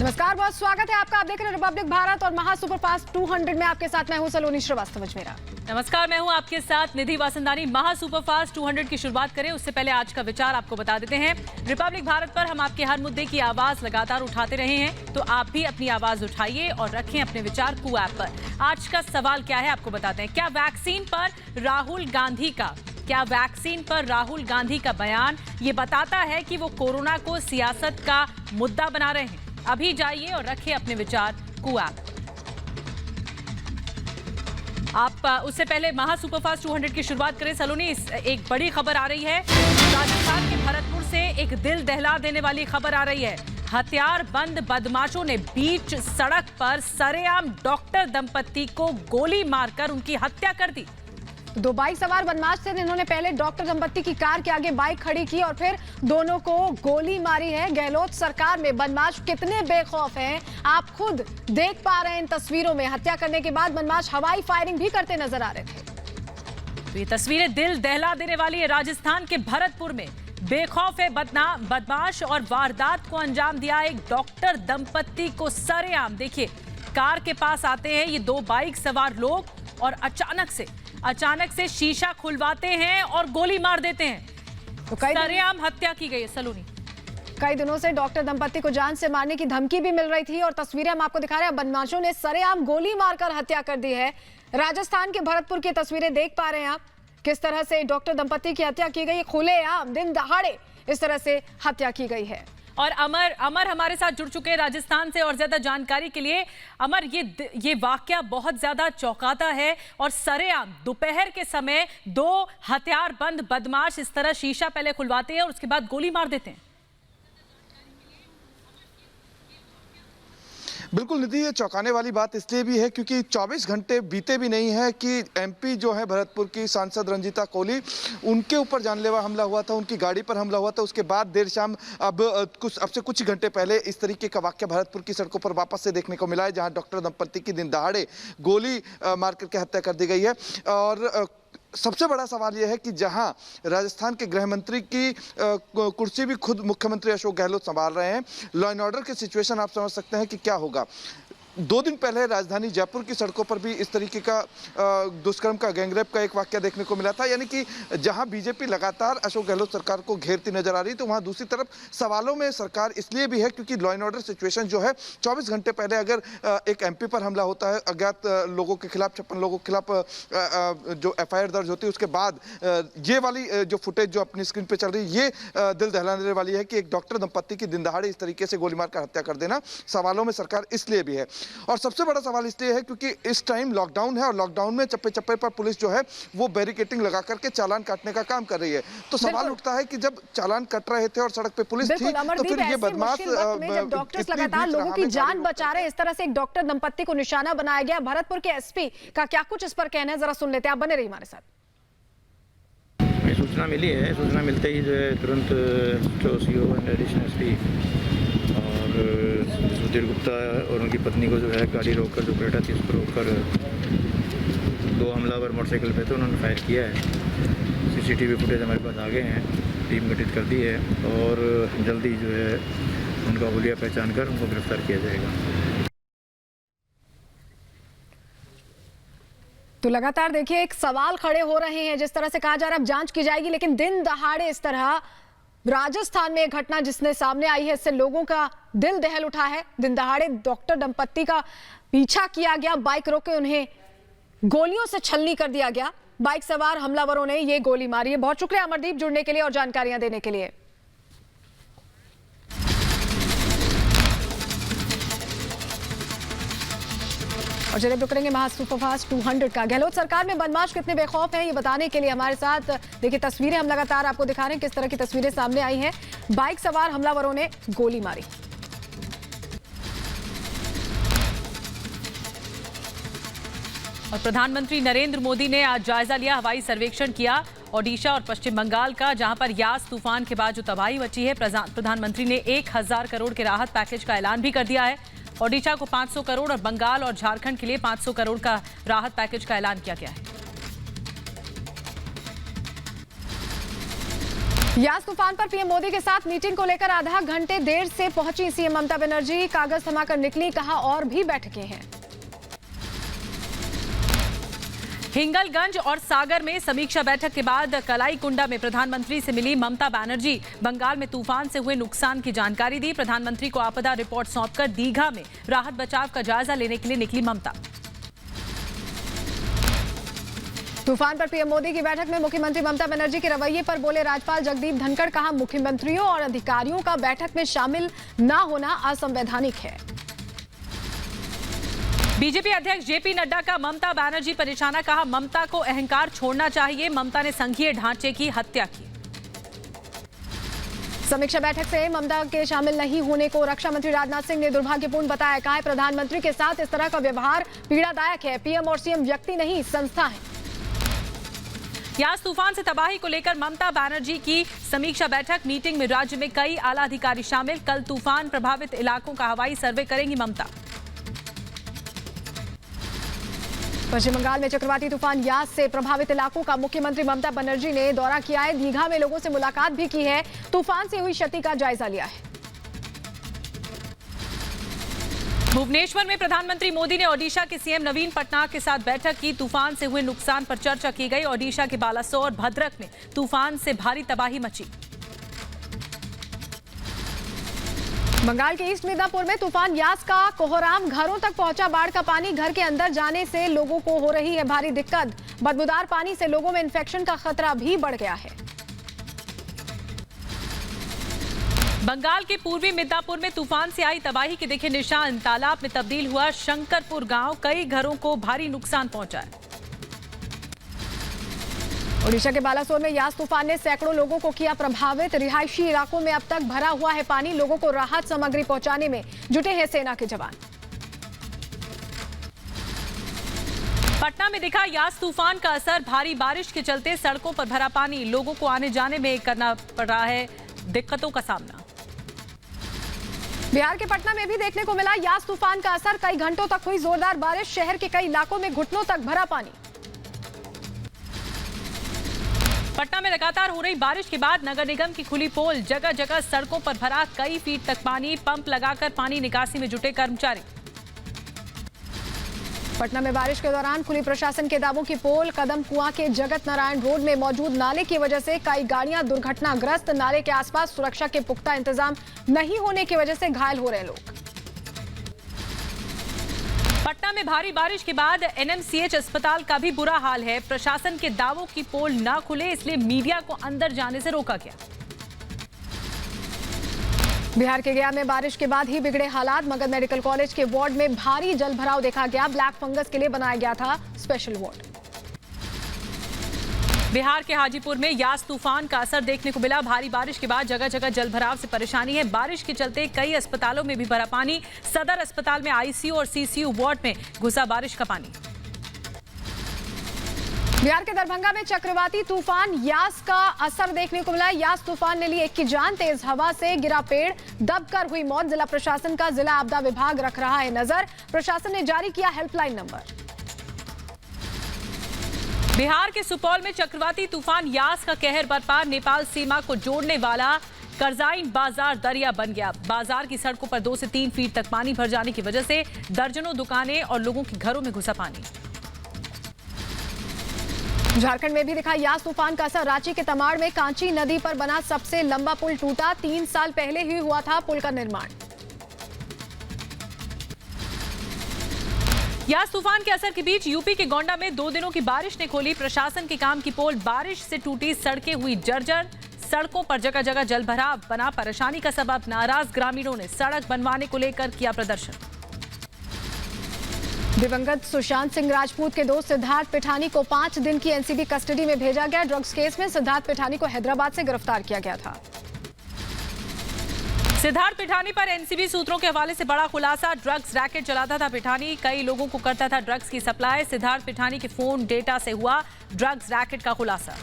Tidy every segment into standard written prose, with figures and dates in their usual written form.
नमस्कार, बहुत स्वागत है आपका। आप देख रहे हैं रिपब्लिक भारत और महा सुपरफास्ट 200 में आपके साथ मैं हूं सलोनी श्रीवास्तव मेरा। नमस्कार, मैं हूं आपके साथ निधि वासंदानी। महा सुपरफास्ट 200 की शुरुआत करें उससे पहले आज का विचार आपको बता देते हैं। रिपब्लिक भारत पर हम आपके हर मुद्दे की आवाज लगातार उठाते रहे हैं, तो आप भी अपनी आवाज उठाइए और रखें अपने विचार कू ऐप पर। आज का सवाल क्या है आपको बताते हैं। क्या वैक्सीन पर राहुल गांधी का बयान ये बताता है कि वो कोरोना को सियासत का मुद्दा बना रहे हैं? अभी जाइए और रखें अपने विचार कू ऐप। आप उससे पहले महा सुपरफास्ट 200 की शुरुआत करें। सलोनी, एक बड़ी खबर आ रही है। राजस्थान के भरतपुर से एक दिल दहला देने वाली खबर आ रही है। हथियारबंद बदमाशों ने बीच सड़क पर सरेआम डॉक्टर दंपत्ति को गोली मारकर उनकी हत्या कर दी। दो बाइक सवार बदमाश थे, जिन्होंने पहले डॉक्टर दंपत्ति की कार के आगे बाइक खड़ी की और फिर दोनों को गोली मारी है। गहलोत सरकार में बदमाश कितने बेखौफ हैं, आप खुद देख पा रहे हैं इन तस्वीरों में। हत्या करने के बाद बदमाश हवाई फायरिंग भी करते नजर आ रहे थे। तो ये तस्वीरें दिल दहला देने वाली है। राजस्थान के भरतपुर में बेखौफ है बदमाश और वारदात को अंजाम दिया एक डॉक्टर दंपत्ति को सरेआम। देखिए, कार के पास आते हैं ये दो बाइक सवार लोग और अचानक से शीशा खुलवाते हैं और गोली मार देते हैं। तो सरेआम हत्या की गई है। सलोनी, कई दिनों से डॉक्टर दंपत्ति को जान से मारने की धमकी भी मिल रही थी और तस्वीरें हम आपको दिखा रहे हैं। बदमाशों ने सरेआम गोली मारकर हत्या कर दी है। राजस्थान के भरतपुर की तस्वीरें देख पा रहे हैं आप, किस तरह से डॉक्टर दंपत्ति की हत्या की गई। खुलेआम दिन दहाड़े इस तरह से हत्या की गई है। और अमर हमारे साथ जुड़ चुके हैं राजस्थान से और ज्यादा जानकारी के लिए। अमर, ये वाकया बहुत ज्यादा चौंकाता है और सरेआम दोपहर के समय दो हथियारबंद बदमाश इस तरह शीशा पहले खुलवाते हैं और उसके बाद गोली मार देते हैं। बिल्कुल निधि, ये चौंकाने वाली बात इसलिए भी है क्योंकि 24 घंटे बीते भी नहीं है कि एमपी जो है भरतपुर की सांसद रंजीता कोहली, उनके ऊपर जानलेवा हमला हुआ था, उनकी गाड़ी पर हमला हुआ था। उसके बाद देर शाम अब से कुछ घंटे पहले इस तरीके का वाकया भरतपुर की सड़कों पर वापस से देखने को मिला है, जहां डॉक्टर दंपत्ति की दिन दहाड़े गोली मार करके हत्या कर दी गई है। और सबसे बड़ा सवाल यह है कि जहां राजस्थान के गृह मंत्री की कुर्सी भी खुद मुख्यमंत्री अशोक गहलोत संभाल रहे हैं, लॉ एंड ऑर्डर की सिचुएशन आप समझ सकते हैं कि क्या होगा। 2 दिन पहले राजधानी जयपुर की सड़कों पर भी इस तरीके का दुष्कर्म का, गैंगरेप का एक वाकया देखने को मिला था। यानी कि जहां बीजेपी लगातार अशोक गहलोत सरकार को घेरती नजर आ रही, तो वहां दूसरी तरफ सवालों में सरकार इसलिए भी है क्योंकि लॉ एंड ऑर्डर सिचुएशन जो है, 24 घंटे पहले अगर एक एमपी पर हमला होता है, अज्ञात लोगों के खिलाफ, 56 लोगों के खिलाफ जो FIR दर्ज होती है, उसके बाद ये वाली जो फुटेज जो अपनी स्क्रीन पर चल रही है, ये दिल दहलाने वाली है कि एक डॉक्टर दंपत्ति की दिन दहाड़े इस तरीके से गोली मारकर हत्या कर देना सवालों में सरकार इसलिए भी है। और सबसे बड़ा सवाल इसलिए है क्योंकि इस टाइम लॉकडाउन है और लॉकडाउन में चप्पे चप्पे पर पुलिस जो है वो बैरिकेटिंग लगा करके चालान काटने का काम कर रही है। तो सवाल उठता है कि जब चालान कट रहे थे और सड़क पे पुलिस थी, तो फिर ये बदमाश जब डॉक्टर्स लगातार लोगों की जान बचा रहे, इस तरह से एक डॉक्टर दंपत्ति को निशाना बनाया गया। भरतपुर के SP का क्या कुछ इस पर कहना है, जरा सुन लेते हैं। आप बने रहिए हमारे साथ। सूचना मिली है, सूचना मिलते ही जो है तुरंत जो CO एंड एडिशनल SP और सुधीर गुप्ता और उनकी पत्नी को जो है गाड़ी रोककर, जो क्रेटा थी उसको रोककर 2 हमलावर मोटरसाइकिल पे थे, उन्होंने फायर किया है। CCTV फुटेज हमारे पास आ गए हैं, टीम गठित कर दी है और जल्दी जो है उनका हुलिया पहचान कर उनको गिरफ्तार किया जाएगा। तो लगातार देखिए एक सवाल खड़े हो रहे हैं, जिस तरह से कहा जा रहा है अब जांच की जाएगी, लेकिन दिन दहाड़े इस तरह राजस्थान में एक घटना जिसने सामने आई है, इससे लोगों का दिल दहल उठा है। दिन दहाड़े डॉक्टर दंपत्ति का पीछा किया गया, बाइक रोके उन्हें गोलियों से छलनी कर दिया गया। बाइक सवार हमलावरों ने ये गोली मारी है। बहुत शुक्रिया अमरदीप जुड़ने के लिए और जानकारियां देने के लिए। और चलिए रुक करेंगे महा सुपरफास्ट 200 का। गहलोत सरकार में बदमाश कितने बेखौफ हैं, ये बताने के लिए हमारे साथ देखिए तस्वीरें हम लगातार आपको दिखा रहे हैं, किस तरह की तस्वीरें सामने आई हैं। बाइक सवार हमलावरों ने गोली मारी। और प्रधानमंत्री नरेंद्र मोदी ने आज जायजा लिया, हवाई सर्वेक्षण किया ओडिशा और पश्चिम बंगाल का, जहां पर यास तूफान के बाद जो तबाही मची है। प्रधानमंत्री ने 1000 करोड़ के राहत पैकेज का ऐलान भी कर दिया है। ओडिशा को 500 करोड़ और बंगाल और झारखंड के लिए 500 करोड़ का राहत पैकेज का ऐलान किया गया है। यास तूफान पर पीएम मोदी के साथ मीटिंग को लेकर आधा घंटे देर से पहुंची सीएम ममता बनर्जी। कागज थमाकर निकली, कहा और भी बैठकें हैं। हिंगलगंज और सागर में समीक्षा बैठक के बाद कलाईकुंडा में प्रधानमंत्री से मिली ममता बनर्जी। बंगाल में तूफान से हुए नुकसान की जानकारी दी। प्रधानमंत्री को आपदा रिपोर्ट सौंपकर दीघा में राहत बचाव का जायजा लेने के लिए निकली ममता। तूफान पर पीएम मोदी की बैठक में मुख्यमंत्री ममता बनर्जी के रवैये पर बोले राज्यपाल जगदीप धनखड़। कहा मुख्यमंत्रियों और अधिकारियों का बैठक में शामिल न होना असंवैधानिक है। बीजेपी अध्यक्ष जेपी नड्डा का ममता बनर्जी पर निशाना। कहा ममता को अहंकार छोड़ना चाहिए। ममता ने संघीय ढांचे की हत्या की। समीक्षा बैठक से ममता के शामिल नहीं होने को रक्षा मंत्री राजनाथ सिंह ने दुर्भाग्यपूर्ण बताया। कहा है प्रधानमंत्री के साथ इस तरह का व्यवहार पीड़ादायक है। पीएम और सीएम व्यक्ति नहीं, संस्था है। यास तूफान से तबाही को लेकर ममता बनर्जी की समीक्षा बैठक। मीटिंग में राज्य में कई आला अधिकारी शामिल। कल तूफान प्रभावित इलाकों का हवाई सर्वे करेंगी ममता। पश्चिम बंगाल में चक्रवाती तूफान यास से प्रभावित इलाकों का मुख्यमंत्री ममता बनर्जी ने दौरा किया है। दीघा में लोगों से मुलाकात भी की है। तूफान से हुई क्षति का जायजा लिया है। भुवनेश्वर में प्रधानमंत्री मोदी ने ओडिशा के सीएम नवीन पटनायक के साथ बैठक की। तूफान से हुए नुकसान पर चर्चा की गई। ओडिशा के बालासोर और भद्रक में तूफान से भारी तबाही मची। बंगाल के ईस्ट मिदनापुर में तूफान यास का कोहराम, घरों तक पहुंचा बाढ़ का पानी। घर के अंदर जाने से लोगों को हो रही है भारी दिक्कत। बदबूदार पानी से लोगों में इंफेक्शन का खतरा भी बढ़ गया है। बंगाल के पूर्वी मिदनापुर में तूफान से आई तबाही के दिखे निशान। तालाब में तब्दील हुआ शंकरपुर गांव। कई घरों को भारी नुकसान पहुंचा है। ओडिशा के बालासोर में यास तूफान ने सैकड़ों लोगों को किया प्रभावित। रिहायशी इलाकों में अब तक भरा हुआ है पानी। लोगों को राहत सामग्री पहुंचाने में जुटे हैं सेना के जवान। पटना में दिखा यास तूफान का असर। भारी बारिश के चलते सड़कों पर भरा पानी। लोगों को आने जाने में करना पड़ रहा है दिक्कतों का सामना। बिहार के पटना में भी देखने को मिला यास तूफान का असर। कई घंटों तक हुई जोरदार बारिश। शहर के कई इलाकों में घुटनों तक भरा पानी। पटना में लगातार हो रही बारिश के बाद नगर निगम की खुली पोल। जगह जगह सड़कों पर भरा कई फीट तक पानी। पंप लगाकर पानी निकासी में जुटे कर्मचारी। पटना में बारिश के दौरान खुली प्रशासन के दावों की पोल। कदम कुआं के जगत नारायण रोड में मौजूद नाले की वजह से कई गाड़ियां दुर्घटनाग्रस्त। नाले के आसपास सुरक्षा के पुख्ता इंतजाम नहीं होने की वजह से घायल हो रहे लोग। पटना में भारी बारिश के बाद एनएमसीएच अस्पताल का भी बुरा हाल है। प्रशासन के दावों की पोल न खुले, इसलिए मीडिया को अंदर जाने से रोका गया। बिहार के गया में बारिश के बाद ही बिगड़े हालात। मगध मेडिकल कॉलेज के वार्ड में भारी जलभराव देखा गया। ब्लैक फंगस के लिए बनाया गया था स्पेशल वार्ड। बिहार के हाजीपुर में यास तूफान का असर देखने को मिला। भारी बारिश के बाद जगह जगह जलभराव से परेशानी है। बारिश के चलते कई अस्पतालों में भी भरा पानी। सदर अस्पताल में आईसीयू और सीसीयू वार्ड में घुसा बारिश का पानी। बिहार के दरभंगा में चक्रवाती तूफान यास का असर देखने को मिला। यास तूफान ने ली एक की जान। तेज हवा से गिरा पेड़, दबकर हुई मौत। जिला प्रशासन का जिला आपदा विभाग रख रहा है नजर। प्रशासन ने जारी किया हेल्पलाइन नंबर। बिहार के सुपौल में चक्रवाती तूफान यास का कहर बरपा। नेपाल सीमा को जोड़ने वाला करजाइन बाजार दरिया बन गया। बाजार की सड़कों पर 2 से 3 फीट तक पानी भर जाने की वजह से दर्जनों दुकानें और लोगों के घरों में घुसा पानी। झारखंड में भी दिखा यास तूफान का असर। रांची के तमाड़ में कांची नदी पर बना सबसे लंबा पुल टूटा। 3 साल पहले ही हुआ था पुल का निर्माण। यास तूफान के असर के बीच यूपी के गोंडा में 2 दिनों की बारिश ने खोली प्रशासन के काम की पोल। बारिश से टूटी सड़कें हुई जर्जर। सड़कों पर जगह जगह जलभराव बना परेशानी का सबब। नाराज ग्रामीणों ने सड़क बनवाने को लेकर किया प्रदर्शन। दिवंगत सुशांत सिंह राजपूत के दोस्त सिद्धार्थ पिठानी को 5 दिन की एनसीबी कस्टडी में भेजा गया। ड्रग्स केस में सिद्धार्थ पिठानी को हैदराबाद से गिरफ्तार किया गया था। सिद्धार्थ पिठानी पर एनसीबी सूत्रों के हवाले से बड़ा खुलासा। ड्रग्स रैकेट चलाता था पिठानी। कई लोगों को करता था ड्रग्स की सप्लाई। सिद्धार्थ पिठानी के फोन डेटा से हुआ ड्रग्स रैकेट का खुलासा।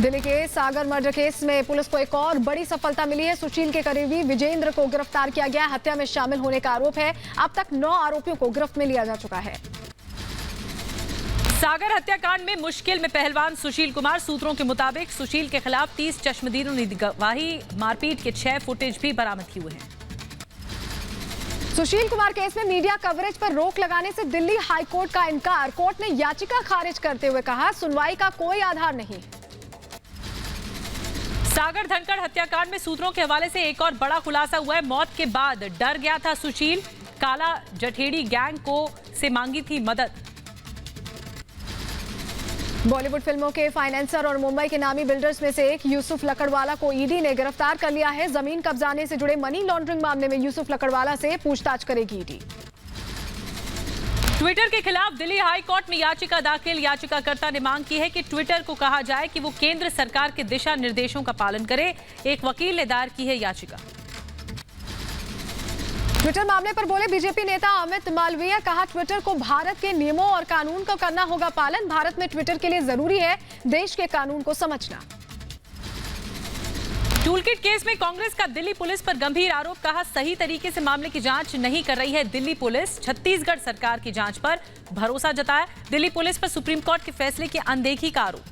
दिल्ली के सागर मर्डर केस में पुलिस को एक और बड़ी सफलता मिली है। सुशील के करीबी विजेंद्र को गिरफ्तार किया गया। हत्या में शामिल होने का आरोप है। अब तक 9 आरोपियों को गिरफ्त में लिया जा चुका है। सागर हत्याकांड में मुश्किल में पहलवान सुशील कुमार। सूत्रों के मुताबिक सुशील के खिलाफ 30 चश्मदीदों ने दी गवाही। मारपीट के 6 फुटेज भी बरामद किए हुए हैं। सुशील कुमार केस में मीडिया कवरेज पर रोक लगाने से दिल्ली हाईकोर्ट का इनकार। कोर्ट ने याचिका खारिज करते हुए कहा, सुनवाई का कोई आधार नहीं। सागर धनखड़ हत्याकांड में सूत्रों के हवाले से एक और बड़ा खुलासा हुआ है। मौत के बाद डर गया था सुशील। काला जठेड़ी गैंग से मांगी थी मदद। बॉलीवुड फिल्मों के फाइनेंसर और मुंबई के नामी बिल्डर्स में से एक यूसुफ लकड़वाला को ईडी ने गिरफ्तार कर लिया है। जमीन कब्जाने से जुड़े मनी लॉन्ड्रिंग मामले में यूसुफ लकड़वाला से पूछताछ करेगी ईडी। ट्विटर के खिलाफ दिल्ली हाई कोर्ट में याचिका दाखिल। याचिकाकर्ता ने मांग की है कि ट्विटर को कहा जाए कि वो केंद्र सरकार के दिशा निर्देशों का पालन करे। एक वकील ने दायर की है याचिका। ट्विटर मामले पर बोले बीजेपी नेता अमित मालवीय। कहा, ट्विटर को भारत के नियमों और कानून का करना होगा पालन। भारत में ट्विटर के लिए जरूरी है देश के कानून को समझना। टूलकिट केस में कांग्रेस का दिल्ली पुलिस पर गंभीर आरोप। कहा, सही तरीके से मामले की जांच नहीं कर रही है दिल्ली पुलिस। छत्तीसगढ़ सरकार की जांच पर भरोसा जताया। दिल्ली पुलिस पर सुप्रीम कोर्ट के फैसले की अनदेखी का आरोप।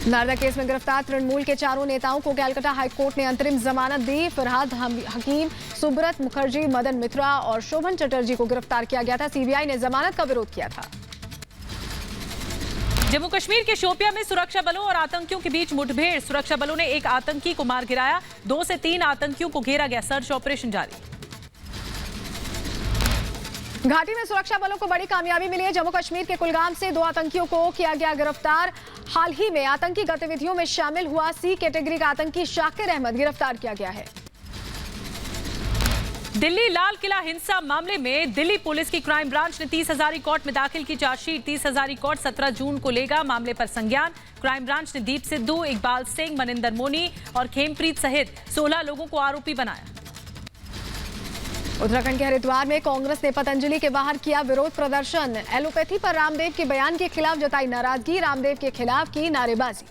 नारदा केस में गिरफ्तार तृणमूल के चारों नेताओं को कलकत्ता हाईकोर्ट ने अंतरिम जमानत दी। फरहाद हकीम, सुब्रत मुखर्जी, मदन मित्रा और शोभन चटर्जी को गिरफ्तार किया गया था। सीबीआई ने जमानत का विरोध किया था। जम्मू कश्मीर के शोपिया में सुरक्षा बलों और आतंकियों के बीच मुठभेड़। सुरक्षा बलों ने एक आतंकी को मार गिराया। 2 से 3 आतंकियों को घेरा गया। सर्च ऑपरेशन जारी। घाटी में सुरक्षा बलों को बड़ी कामयाबी मिली है। जम्मू कश्मीर के कुलगाम से 2 आतंकियों को किया गया गिरफ्तार। हाल ही में आतंकी गतिविधियों में शामिल हुआ सी कैटेगरी का आतंकी शाकिर अहमद गिरफ्तार किया गया है। दिल्ली लाल किला हिंसा मामले में दिल्ली पुलिस की क्राइम ब्रांच ने 30 हजारी कोर्ट में दाखिल की चार्जशीट। 30 हजारी कोर्ट 17 जून को लेगा मामले पर संज्ञान। क्राइम ब्रांच ने दीप सिद्धू, इकबाल सिंह, मनिंदर मोनी और खेमप्रीत सहित 16 लोगों को आरोपी बनाया। उत्तराखंड के हरिद्वार में कांग्रेस ने पतंजलि के बाहर किया विरोध प्रदर्शन। एलोपैथी पर रामदेव के बयान के खिलाफ जताई नाराजगी। रामदेव के खिलाफ की नारेबाजी।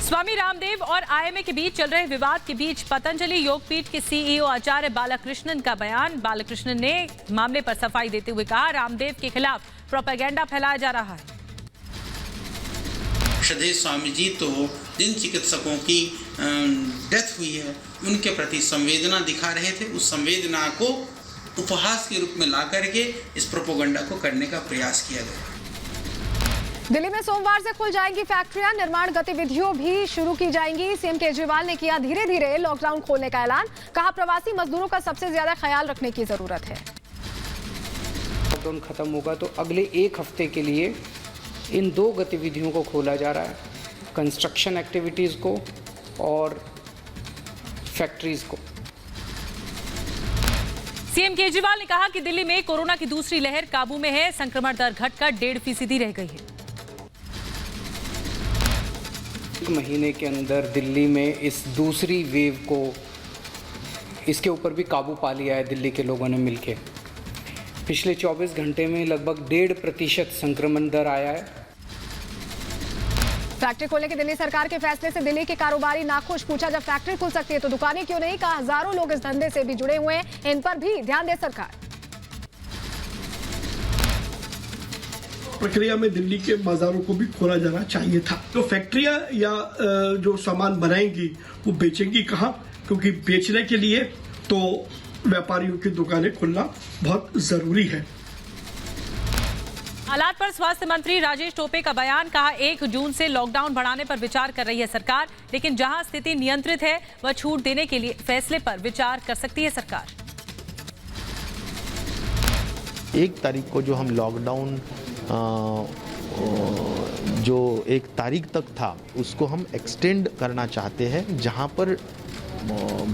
स्वामी रामदेव और आईएमए के बीच चल रहे विवाद के बीच पतंजलि योगपीठ के सीईओ आचार्य बालाकृष्णन का बयान। बालाकृष्णन ने मामले पर सफाई देते हुए कहा, रामदेव के खिलाफ प्रोपेगेंडा फैलाया जा रहा है। श्रद्धेय स्वामी जी तो जिन चिकित्सकों की डेथ हुई है उनके प्रति संवेदना दिखा रहे थे। उस संवेदना को उपहास के रूप में ला करके इस प्रोपेगेंडा को करने का प्रयास किया गया। दिल्ली में सोमवार से खुल जाएंगी फैक्ट्रियां। निर्माण गतिविधियों भी शुरू की जाएंगी। सीएम केजरीवाल ने किया धीरे धीरे लॉकडाउन खोलने का ऐलान। कहा, प्रवासी मजदूरों का सबसे ज्यादा ख्याल रखने की जरूरत है। लॉकडाउन खत्म होगा तो अगले 1 हफ्ते के लिए इन 2 गतिविधियों को खोला जा रहा है, कंस्ट्रक्शन एक्टिविटीज़ को और फैक्ट्रीज को। सीएम केजरीवाल ने कहा कि दिल्ली में कोरोना की दूसरी लहर काबू में है। संक्रमण दर घटकर 1.5% रह गई है। 1 महीने के अंदर दिल्ली में इस दूसरी वेव को, इसके ऊपर भी काबू पा लिया है दिल्ली के लोगों ने मिलके। पिछले 24 घंटे में लगभग 1.5% संक्रमण दर आया है। फैक्ट्री खोलने के दिल्ली सरकार के फैसले से दिल्ली के कारोबारी नाखुश। पूछा, जब फैक्ट्री खुल सकती है तो दुकानें क्यों नहीं? कहा, हजारों लोग इस धंधे से भी जुड़े हुए हैं, इन पर भी ध्यान दे सरकार। प्रक्रिया में दिल्ली के बाजारों को भी खोला जाना चाहिए था। तो फैक्ट्रियां या जो सामान बनाएंगी वो बेचेंगी कहाँ? क्योंकि बेचने के लिए तो व्यापारियों की दुकानें खुलना बहुत जरूरी है। हालात पर स्वास्थ्य मंत्री राजेश टोपे का बयान। कहा, 1 जून से लॉकडाउन बढ़ाने पर विचार कर रही है सरकार, लेकिन जहां स्थिति नियंत्रित है वह छूट देने के लिए फैसले पर विचार कर सकती है सरकार। 1 तारीख को जो हम लॉकडाउन जो 1 तारीख तक था उसको हम एक्सटेंड करना चाहते हैं, जहां पर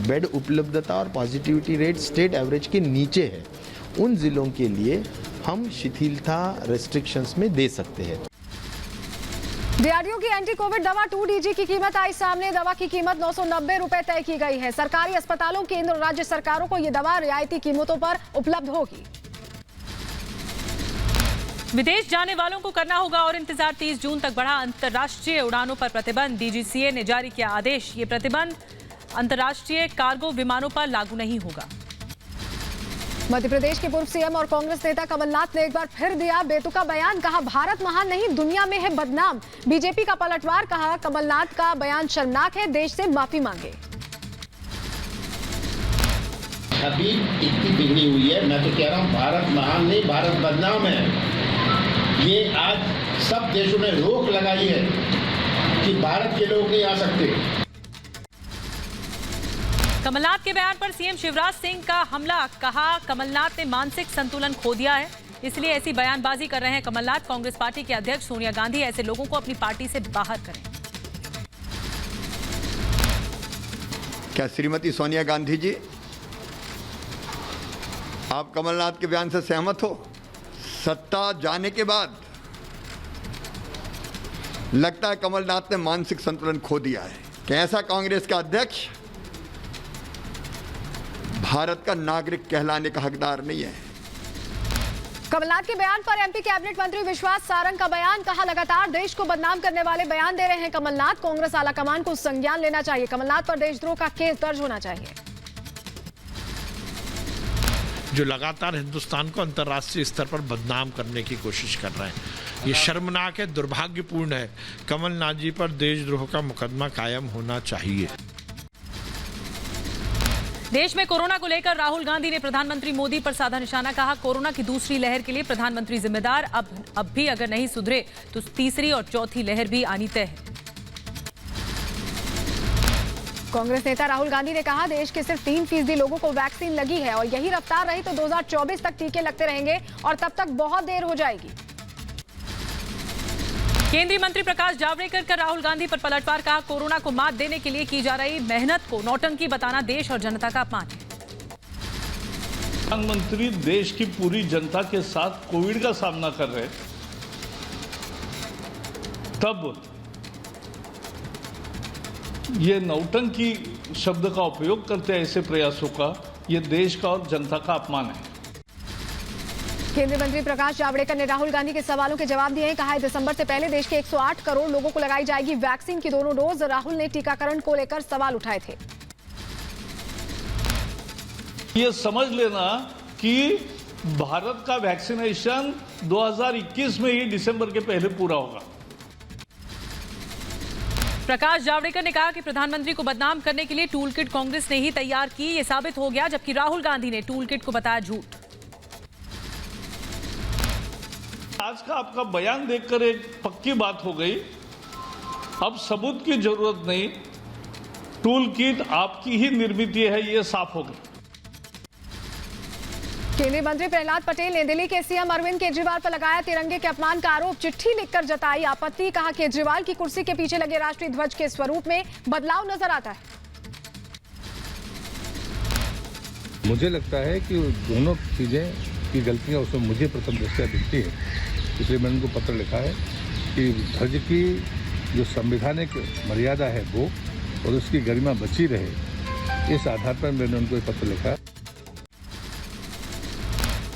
बेड उपलब्धता और पॉजिटिविटी रेट स्टेट एवरेज के नीचे है। उन जिलों के लिए हम शिथिलता रेस्ट्रिक्शंस में दे सकते हैं। डीआरडीओ की एंटी कोविड दवा 2DG की कीमत आई सामने। दवा की कीमत 990 रुपए तय की गई है। सरकारी अस्पतालों, केंद्र और राज्य सरकारों को यह दवा रियायती कीमतों पर उपलब्ध होगी। विदेश जाने वालों को करना होगा और इंतजार। 30 जून तक बढ़ा अंतर्राष्ट्रीय उड़ानों पर प्रतिबंध। डीजीसीए ने जारी किया आदेश। ये प्रतिबंध अंतर्राष्ट्रीय कार्गो विमानों पर लागू नहीं होगा। मध्य प्रदेश के पूर्व सीएम और कांग्रेस नेता कमलनाथ ने एक बार फिर दिया बेतुका बयान। कहा भारत महान नहीं, दुनिया में है बदनाम। बीजेपी का पलटवार। कहा कमलनाथ का बयान शर्मनाक है, देश से माफी मांगे। अभी इतनी बिगड़ी हुई है, मैं तो कह रहा हूँ भारत महान नहीं, भारत बदनाम है। ये आज सब देशों ने रोक लगाई है कि भारत के लोग नहीं आ सकते। कमलनाथ के बयान पर सीएम शिवराज सिंह का हमला। कहा कमलनाथ ने मानसिक संतुलन खो दिया है, इसलिए ऐसी बयानबाजी कर रहे हैं कमलनाथ। कांग्रेस पार्टी के अध्यक्ष सोनिया गांधी ऐसे लोगों को अपनी पार्टी से बाहर करें। क्या श्रीमती सोनिया गांधी जी, आप कमलनाथ के बयान से सहमत हो? सत्ता जाने के बाद लगता है कमलनाथ ने मानसिक संतुलन खो दिया है। कैसा कांग्रेस का अध्यक्ष भारत का नागरिक कहलाने का हकदार नहीं है। कमलनाथ के बयान पर एमपी कैबिनेट मंत्री विश्वास सारंग का बयान। कहा लगातार देश को बदनाम करने वाले बयान दे रहे हैं कमलनाथ। कांग्रेस आलाकमान को संज्ञान लेना चाहिए। कमलनाथ पर देशद्रोह का केस दर्ज होना चाहिए। जो लगातार हिंदुस्तान को अंतर्राष्ट्रीय स्तर पर बदनाम करने की कोशिश कर रहे हैं, ये शर्मनाक है, दुर्भाग्यपूर्ण है। कमलनाथ जी पर देशद्रोह का मुकदमा कायम होना चाहिए। देश में कोरोना को लेकर राहुल गांधी ने प्रधानमंत्री मोदी पर साधा निशाना। कहा कोरोना की दूसरी लहर के लिए प्रधानमंत्री जिम्मेदार। अब भी अगर नहीं सुधरे तो तीसरी और चौथी लहर भी आनी तय है। कांग्रेस नेता राहुल गांधी ने कहा देश के सिर्फ 3% लोगों को वैक्सीन लगी है और यही रफ्तार रही तो 2024 तक टीके लगते रहेंगे और तब तक बहुत देर हो जाएगी। केंद्रीय मंत्री प्रकाश जावड़ेकर का राहुल गांधी पर पलटवार। कहा कोरोना को मात देने के लिए की जा रही मेहनत को नौटंकी बताना देश और जनता का अपमान है। प्रधानमंत्री देश की पूरी जनता के साथ कोविड का सामना कर रहे, तब ये नौटंकी शब्द का उपयोग करते हैं ऐसे प्रयासों का, ये देश का और जनता का अपमान है। केंद्रीय मंत्री प्रकाश जावड़ेकर ने राहुल गांधी के सवालों के जवाब दिए हैं। कहा है दिसंबर से पहले देश के 108 करोड़ लोगों को लगाई जाएगी वैक्सीन की दोनों डोज। राहुल ने टीकाकरण को लेकर सवाल उठाए थे। ये समझ लेना कि भारत का वैक्सीनेशन 2021 में ही दिसंबर के पहले पूरा होगा। प्रकाश जावड़ेकर ने कहा कि प्रधानमंत्री को बदनाम करने के लिए टूल किट कांग्रेस ने ही तैयार की। ये साबित हो गया, जबकि राहुल गांधी ने टूल किट को बताया झूठ। आज का आपका बयान देखकर एक पक्की बात हो गई, अब सबूत की जरूरत नहीं, टूल किट आपकी ही निर्मित है, ये साफ हो गई। केंद्रीय मंत्री प्रहलाद पटेल ने दिल्ली के सीएम अरविंद केजरीवाल पर लगाया तिरंगे के अपमान का आरोप। चिट्ठी लिखकर जताई आपत्ति। कहा केजरीवाल की कुर्सी के पीछे लगे राष्ट्रीय ध्वज के स्वरूप में बदलाव नजर आता है। मुझे लगता है कि दोनों चीजें की गलतियां उसमें मुझे प्रथम दृष्टया दिखती है, इसलिए मैंने उनको पत्र लिखा है कि ध्वज की जो संवैधानिक मर्यादा है वो और उसकी गरिमा बची रहे, इस आधार पर मैंने उनको पत्र लिखा।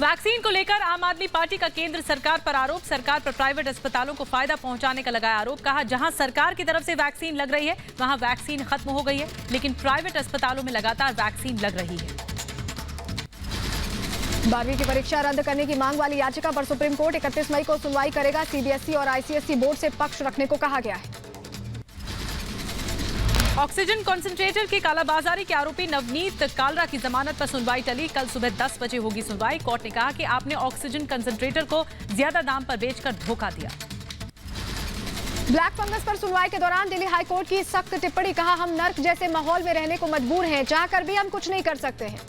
वैक्सीन को लेकर आम आदमी पार्टी का केंद्र सरकार पर आरोप। सरकार पर प्राइवेट अस्पतालों को फायदा पहुंचाने का लगाया आरोप। कहा जहां सरकार की तरफ से वैक्सीन लग रही है वहां वैक्सीन खत्म हो गई है, लेकिन प्राइवेट अस्पतालों में लगातार वैक्सीन लग रही है। 12वीं की परीक्षा रद्द करने की मांग वाली याचिका पर सुप्रीम कोर्ट 31 मई को सुनवाई करेगा। सीबीएसई और आईसीएसई बोर्ड से पक्ष रखने को कहा गया है। ऑक्सीजन कंसंट्रेटर की कालाबाजारी के आरोपी नवनीत कालरा की जमानत पर सुनवाई टली। कल सुबह 10 बजे होगी सुनवाई। कोर्ट ने कहा कि आपने ऑक्सीजन कंसंट्रेटर को ज्यादा दाम पर बेचकर धोखा दिया। ब्लैक फंगस पर सुनवाई के दौरान दिल्ली हाईकोर्ट की सख्त टिप्पणी। कहा हम नर्क जैसे माहौल में रहने को मजबूर हैं, चाहकर भी हम कुछ नहीं कर सकते हैं।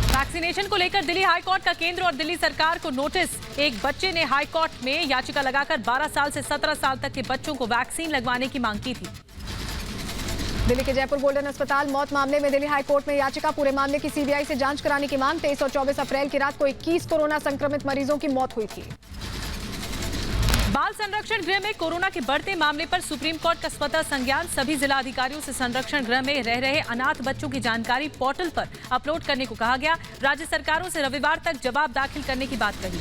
वैक्सीनेशन को लेकर दिल्ली हाईकोर्ट का केंद्र और दिल्ली सरकार को नोटिस। एक बच्चे ने हाईकोर्ट में याचिका लगाकर 12 साल से 17 साल तक के बच्चों को वैक्सीन लगवाने की मांग की थी। दिल्ली के जयपुर गोल्डन अस्पताल मौत मामले में दिल्ली हाईकोर्ट में याचिका। पूरे मामले की सीबीआई से जांच कराने की मांग। 23 और 24 अप्रैल की रात को 21 कोरोना संक्रमित मरीजों की मौत हुई थी। बाल संरक्षण गृह में कोरोना के बढ़ते मामले पर सुप्रीम कोर्ट का स्वतः संज्ञान। सभी जिला अधिकारियों से संरक्षण गृह में रह रहे अनाथ बच्चों की जानकारी पोर्टल पर अपलोड करने को कहा गया। राज्य सरकारों से रविवार तक जवाब दाखिल करने की बात कही।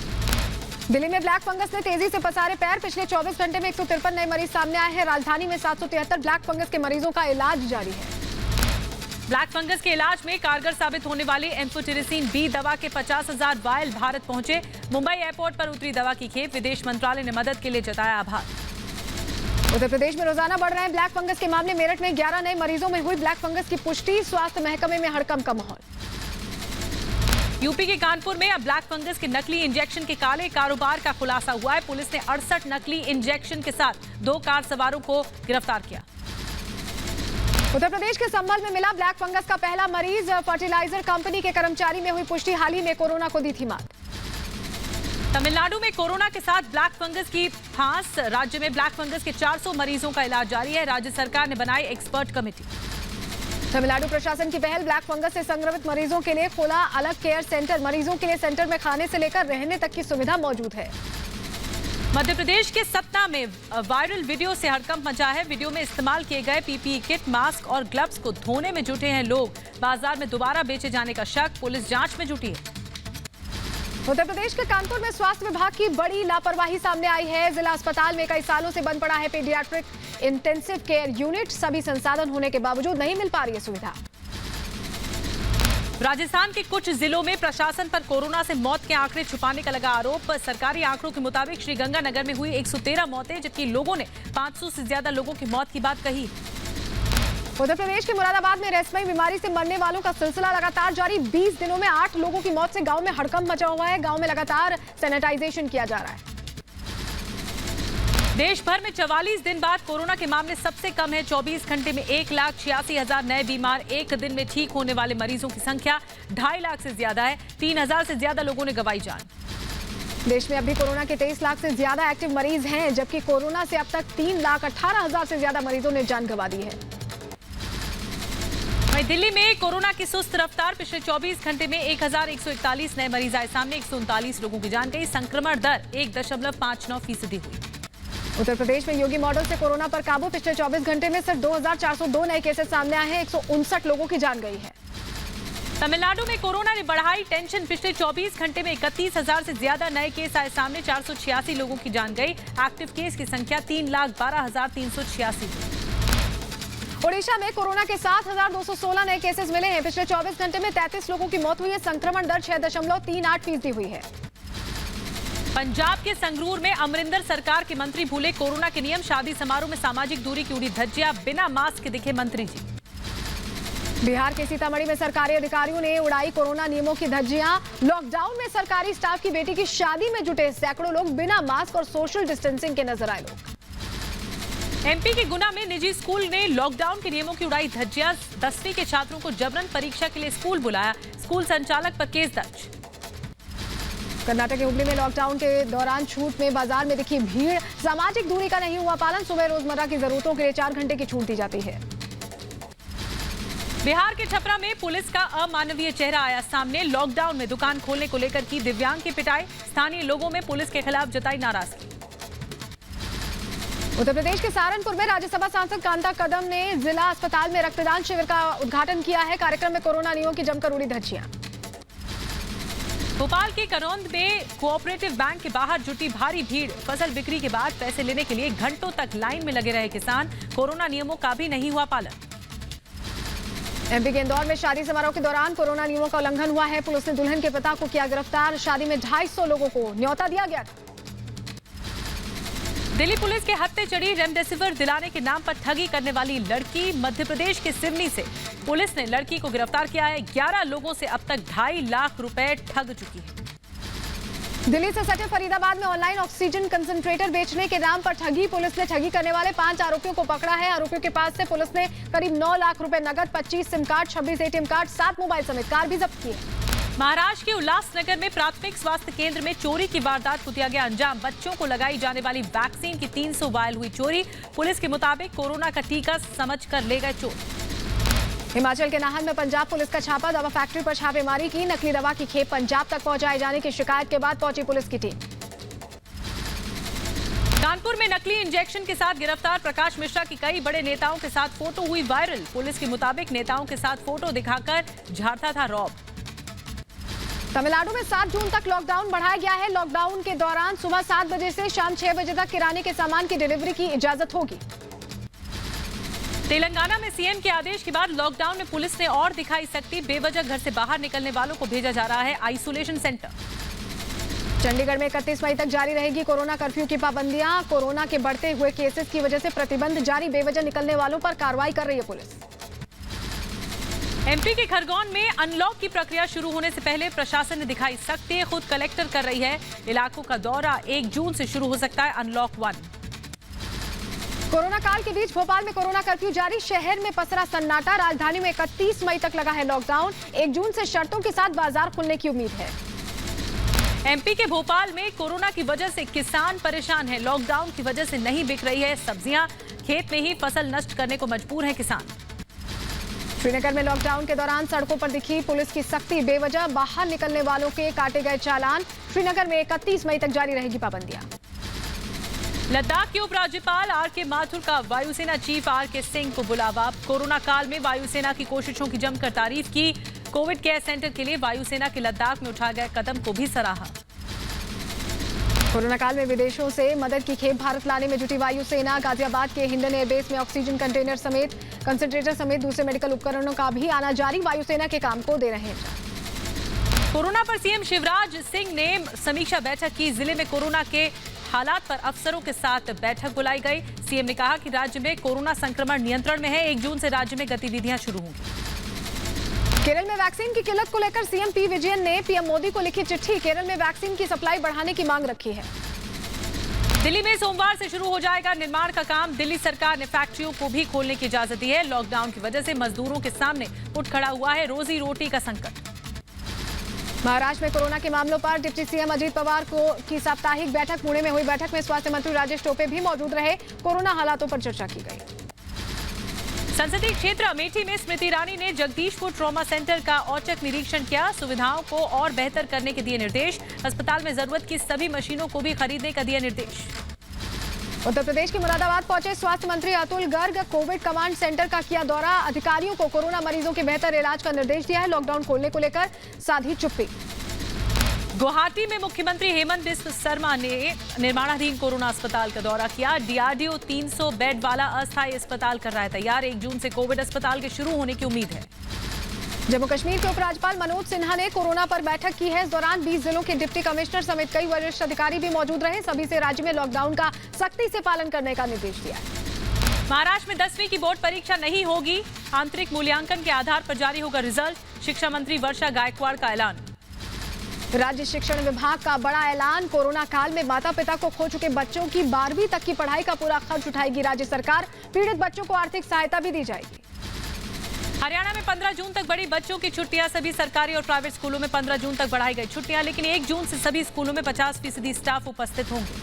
दिल्ली में ब्लैक फंगस ने तेजी से पसारे पैर। पिछले 24 घंटे में 153 नए मरीज सामने आए हैं। राजधानी में 773 ब्लैक फंगस के मरीजों का इलाज जारी है। ब्लैक फंगस के इलाज में कारगर साबित होने वाली एम्फोटेरिसिन बी दवा के 50,000 वायल भारत पहुंचे। मुंबई एयरपोर्ट पर उतरी दवा की खेप। विदेश मंत्रालय ने मदद के लिए जताया आभार। उत्तर प्रदेश में रोजाना बढ़ रहे हैं ब्लैक फंगस के मामले। मेरठ में 11 नए मरीजों में हुई ब्लैक फंगस की पुष्टि। स्वास्थ्य महकमे में हड़कंप का माहौल। यूपी के कानपुर में अब ब्लैक फंगस के नकली इंजेक्शन के काले कारोबार का खुलासा हुआ है। पुलिस ने 68 नकली इंजेक्शन के साथ 2 कार सवारों को गिरफ्तार किया। उत्तर प्रदेश के संभल में मिला ब्लैक फंगस का पहला मरीज। फर्टिलाइजर कंपनी के कर्मचारी में हुई पुष्टि। हाल ही में कोरोना को दी थी मात। तमिलनाडु में कोरोना के साथ ब्लैक फंगस की फांस। राज्य में ब्लैक फंगस के 400 मरीजों का इलाज जारी है। राज्य सरकार ने बनाई एक्सपर्ट कमेटी। तमिलनाडु प्रशासन की पहल। ब्लैक फंगस से संक्रमित मरीजों के लिए खोला अलग केयर सेंटर। मरीजों के लिए सेंटर में खाने से लेकर रहने तक की सुविधा मौजूद है। मध्य प्रदेश के सतना में वायरल वीडियो से हड़कंप मचा है। वीडियो में इस्तेमाल किए गए पीपीई किट, मास्क और ग्लव्स को धोने में जुटे हैं लोग। बाजार में दोबारा बेचे जाने का शक। पुलिस जांच में जुटी है। उत्तर प्रदेश के कानपुर में स्वास्थ्य विभाग की बड़ी लापरवाही सामने आई है। जिला अस्पताल में कई सालों से बंद पड़ा है पीडियाट्रिक इंटेंसिव केयर यूनिट। सभी संसाधन होने के बावजूद नहीं मिल पा रही है सुविधा। राजस्थान के कुछ जिलों में प्रशासन पर कोरोना से मौत के आंकड़े छुपाने का लगा आरोप। सरकारी आंकड़ों के मुताबिक श्रीगंगानगर में हुई 113 मौतें, जबकि लोगों ने 500 से ज्यादा लोगों की मौत की बात कही। उत्तर प्रदेश के मुरादाबाद में रेशमई बीमारी से मरने वालों का सिलसिला लगातार जारी। 20 दिनों में 8 लोगों की मौत से गांव में हड़कंप मचा हुआ है। गांव में लगातार सैनिटाइजेशन किया जा रहा है। देश भर में 44 दिन बाद कोरोना के मामले सबसे कम है। 24 घंटे में 1,86,000 नए बीमार। एक दिन में ठीक होने वाले मरीजों की संख्या 2.5 लाख से ज्यादा है। 3,000 से ज्यादा लोगों ने गंवाई जान। देश में अभी कोरोना के 23 लाख से ज्यादा एक्टिव मरीज हैं, जबकि कोरोना से अब तक 3,18,000 से ज्यादा मरीजों ने जान गंवा दी है। वहीं दिल्ली में कोरोना की सुस्त रफ्तार। पिछले 24 घंटे में 1,141 नए मरीज आए सामने। 139 लोगों की जान गई। संक्रमण दर 1.59% हुई। उत्तर प्रदेश में योगी मॉडल से कोरोना पर काबू। पिछले 24 घंटे में सिर्फ 2,402 नए केसेस सामने आए हैं। 159 लोगों की जान गई है। तमिलनाडु में कोरोना ने बढ़ाई टेंशन। पिछले 24 घंटे में 31,000 से ज्यादा नए केस आए सामने। 486 लोगों की जान गई। एक्टिव केस की संख्या 3,12,386। ओडिशा में कोरोना के 7,216 नए केसेस मिले हैं। पिछले 24 घंटे में 33 लोगों की मौत हुई है। संक्रमण दर 6.38% हुई है। पंजाब के संगरूर में अमरिंदर सरकार के मंत्री भूले कोरोना के नियम। शादी समारोह में सामाजिक दूरी की उड़ी धज्जियां। बिना मास्क के दिखे मंत्री जी। बिहार के सीतामढ़ी में सरकारी अधिकारियों ने उड़ाई कोरोना नियमों की धज्जियां। लॉकडाउन में सरकारी स्टाफ की बेटी की शादी में जुटे सैकड़ों लोग। बिना मास्क और सोशल डिस्टेंसिंग के नजर आए लोग। एमपी के गुना में निजी स्कूल ने लॉकडाउन के नियमों की उड़ाई धज्जियां। 10वीं के छात्रों को जबरन परीक्षा के लिए स्कूल बुलाया। स्कूल संचालक पर केस दर्ज। कर्नाटक के हुबली में लॉकडाउन के दौरान छूट में बाजार में दिखी भीड़। सामाजिक दूरी का नहीं हुआ पालन। सुबह रोजमर्रा की जरूरतों के लिए 4 घंटे की छूट दी जाती है। बिहार के छपरा में पुलिस का अमानवीय चेहरा आया सामने। लॉकडाउन में दुकान खोलने को लेकर की दिव्यांग की पिटाई। स्थानीय लोगों में पुलिस के खिलाफ जताई नाराजगी। उत्तर प्रदेश के सहारनपुर में राज्यसभा सांसद कांता कदम ने जिला अस्पताल में रक्तदान शिविर का उद्घाटन किया है। कार्यक्रम में कोरोना नियमों की जमकर उड़ी धज्जियां। भोपाल के करौंद में कोऑपरेटिव बैंक के बाहर जुटी भारी भीड़। फसल बिक्री के बाद पैसे लेने के लिए घंटों तक लाइन में लगे रहे किसान। कोरोना नियमों का भी नहीं हुआ पालन। एमपी के इंदौर में शादी समारोह के दौरान कोरोना नियमों का उल्लंघन हुआ है। पुलिस ने दुल्हन के पिता को किया गिरफ्तार। शादी में 250 लोगों को न्योता दिया गया था। दिल्ली पुलिस के हत्थे चढ़ी रेमडेसिविर दिलाने के नाम पर ठगी करने वाली लड़की। मध्य प्रदेश के सिवनी से पुलिस ने लड़की को गिरफ्तार किया है। 11 लोगों से अब तक 2.5 लाख रुपए ठग चुकी है। दिल्ली से सटे फरीदाबाद में ऑनलाइन ऑक्सीजन कंसंट्रेटर बेचने के नाम पर ठगी। पुलिस ने ठगी करने वाले 5 आरोपियों को पकड़ा है। आरोपियों के पास से पुलिस ने करीब 9 लाख रुपए नगद, 25 SIM card, 26 ATM card, 7 mobile समेत कार भी जब्त किए। महाराष्ट्र के उल्लासनगर में प्राथमिक स्वास्थ्य केंद्र में चोरी की वारदात को दिया गया अंजाम। बच्चों को लगाई जाने वाली वैक्सीन की 300 वायल हुई चोरी। पुलिस के मुताबिक कोरोना का टीका समझकर ले गए चोर। हिमाचल के नाहन में पंजाब पुलिस का छापा। दवा फैक्ट्री पर छापेमारी की। नकली दवा की खेप पंजाब तक पहुंचाए जाने की शिकायत के बाद पहुंची पुलिस की टीम। कानपुर में नकली इंजेक्शन के साथ गिरफ्तार प्रकाश मिश्रा की कई बड़े नेताओं के साथ फोटो हुई वायरल। पुलिस के मुताबिक नेताओं के साथ फोटो दिखाकर झाड़ता था रौब। तमिलनाडु में 7 जून तक लॉकडाउन बढ़ाया गया है। लॉकडाउन के दौरान सुबह 7 बजे से शाम 6 बजे तक किराने के सामान की डिलीवरी की इजाजत होगी। तेलंगाना में सीएम के आदेश के बाद लॉकडाउन में पुलिस ने और दिखाई सख्ती। बेवजह घर से बाहर निकलने वालों को भेजा जा रहा है आइसोलेशन सेंटर। चंडीगढ़ में 31 मई तक जारी रहेगी कोरोना कर्फ्यू की पाबंदियां। कोरोना के बढ़ते हुए केसेस की वजह से प्रतिबंध जारी। बेवजह निकलने वालों पर कार्रवाई कर रही है पुलिस। एमपी के खरगोन में अनलॉक की प्रक्रिया शुरू होने से पहले प्रशासन ने दिखाई सख्ती। खुद कलेक्टर कर रही है इलाकों का दौरा। 1 जून से शुरू हो सकता है अनलॉक 1। कोरोना काल के बीच भोपाल में कोरोना कर्फ्यू जारी। शहर में पसरा सन्नाटा। राजधानी में 31 मई तक लगा है लॉकडाउन। 1 जून से शर्तों के साथ बाजार खुलने की उम्मीद है। एमपी के भोपाल में कोरोना की वजह से किसान परेशान है। लॉकडाउन की वजह से नहीं बिक रही है सब्जियां। खेत में ही फसल नष्ट करने को मजबूर है किसान। श्रीनगर में लॉकडाउन के दौरान सड़कों पर दिखी पुलिस की सख्ती। बेवजह बाहर निकलने वालों के काटे गए चालान। श्रीनगर में 31 मई तक जारी रहेगी पाबंदियां। लद्दाख के उपराज्यपाल आर.के. माथुर का वायुसेना चीफ आर.के. सिंह को बुलावा। कोरोना काल में वायुसेना की कोशिशों की जमकर तारीफ की। कोविड केयर सेंटर के लिए वायुसेना के लद्दाख में उठाए गए कदम को भी सराहा। कोरोना काल में विदेशों से मदद की खेप भारत लाने में जुटी वायुसेना। गाजियाबाद के हिंडन एयरबेस में ऑक्सीजन कंसंट्रेटर समेत दूसरे मेडिकल उपकरणों का भी आना जारी। वायुसेना के काम को दे रहे हैं। कोरोना पर सीएम शिवराज सिंह ने समीक्षा बैठक की। जिले में कोरोना के हालात पर अफसरों के साथ बैठक बुलाई गई। सीएम ने कहा कि राज्य में कोरोना संक्रमण नियंत्रण में है। 1 जून से राज्य में गतिविधियां शुरू होंगी। केरल में वैक्सीन की किल्लत को लेकर सीएम पी विजयन ने पीएम मोदी को लिखी चिट्ठी। केरल में वैक्सीन की सप्लाई बढ़ाने की मांग रखी है। दिल्ली में सोमवार से शुरू हो जाएगा निर्माण का काम। दिल्ली सरकार ने फैक्ट्रियों को भी खोलने की इजाजत दी है। लॉकडाउन की वजह से मजदूरों के सामने उठ खड़ा हुआ है रोजी रोटी का संकट। महाराष्ट्र में कोरोना के मामलों पर डिप्टी सीएम अजीत पवार की साप्ताहिक बैठक। पुणे में हुई बैठक में स्वास्थ्य मंत्री राजेश टोपे भी मौजूद रहे। कोरोना हालातों पर चर्चा की गई। संसदीय क्षेत्र अमेठी में स्मृति ईरानी ने जगदीशपुर ट्रॉमा सेंटर का औचक निरीक्षण किया। सुविधाओं को और बेहतर करने के दिए निर्देश। अस्पताल में जरूरत की सभी मशीनों को भी खरीदने का दिया निर्देश। उत्तर प्रदेश के मुरादाबाद पहुंचे स्वास्थ्य मंत्री Atul Garg. Covid command centre का किया दौरा। अधिकारियों को कोरोना मरीजों के बेहतर इलाज का निर्देश दिया है। लॉकडाउन खोलने को लेकर साधी चुप्पी। गुवाहाटी में मुख्यमंत्री हेमंत बिस्व शर्मा ने निर्माणाधीन कोरोना अस्पताल का दौरा किया। डीआरडीओ 300 बेड वाला अस्थायी अस्पताल कर रहा है तैयार। 1 जून से कोविड अस्पताल के शुरू होने की उम्मीद है। जम्मू कश्मीर के उपराज्यपाल मनोज सिन्हा ने कोरोना पर बैठक की है। इस दौरान 20 जिलों के डिप्टी कमिश्नर समेत कई वरिष्ठ अधिकारी भी मौजूद रहे। सभी से राज्य में लॉकडाउन का सख्ती से पालन करने का निर्देश दिया है। महाराष्ट्र में 10वीं की बोर्ड परीक्षा नहीं होगी। आंतरिक मूल्यांकन के आधार पर जारी होगा रिजल्ट। शिक्षा मंत्री वर्षा गायकवाड़ का ऐलान। राज्य शिक्षण विभाग का बड़ा ऐलान। कोरोना काल में माता पिता को खो चुके बच्चों की 12वीं तक की पढ़ाई का पूरा खर्च उठाएगी राज्य सरकार। पीड़ित बच्चों को आर्थिक सहायता भी दी जाएगी। हरियाणा में 15 जून तक बड़ी बच्चों की छुट्टियां। सभी सरकारी और प्राइवेट स्कूलों में 15 जून तक बढ़ाई गई छुट्टियां, लेकिन 1 जून से सभी स्कूलों में 50% स्टाफ उपस्थित होंगे।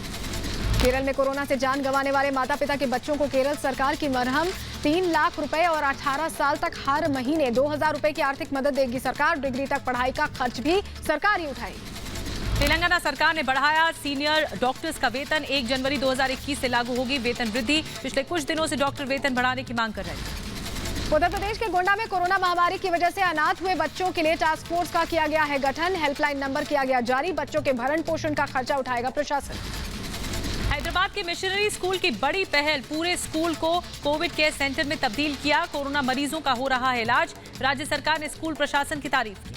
केरल में कोरोना से जान गंवाने वाले माता पिता के बच्चों को केरल सरकार की मरहम 3 लाख रुपए और 18 साल तक हर महीने 2000 रुपए की आर्थिक मदद देगी सरकार। डिग्री तक पढ़ाई का खर्च भी सरकार ही उठाएगी। तेलंगाना सरकार ने बढ़ाया सीनियर डॉक्टर्स का वेतन। 1 जनवरी 2021 से लागू होगी वेतन वृद्धि। पिछले कुछ दिनों से डॉक्टर वेतन बढ़ाने की मांग कर रहे थे। उत्तर प्रदेश के गोंडा में कोरोना महामारी की वजह से अनाथ हुए बच्चों के लिए टास्क फोर्स का किया गया है गठन। हेल्पलाइन नंबर किया गया जारी। बच्चों के भरण पोषण का खर्चा उठाएगा प्रशासन। हैदराबाद के मिशनरी स्कूल की बड़ी पहल। पूरे स्कूल को कोविड केयर सेंटर में तब्दील किया। कोरोना मरीजों का हो रहा है इलाज। राज्य सरकार ने स्कूल प्रशासन की तारीफ की।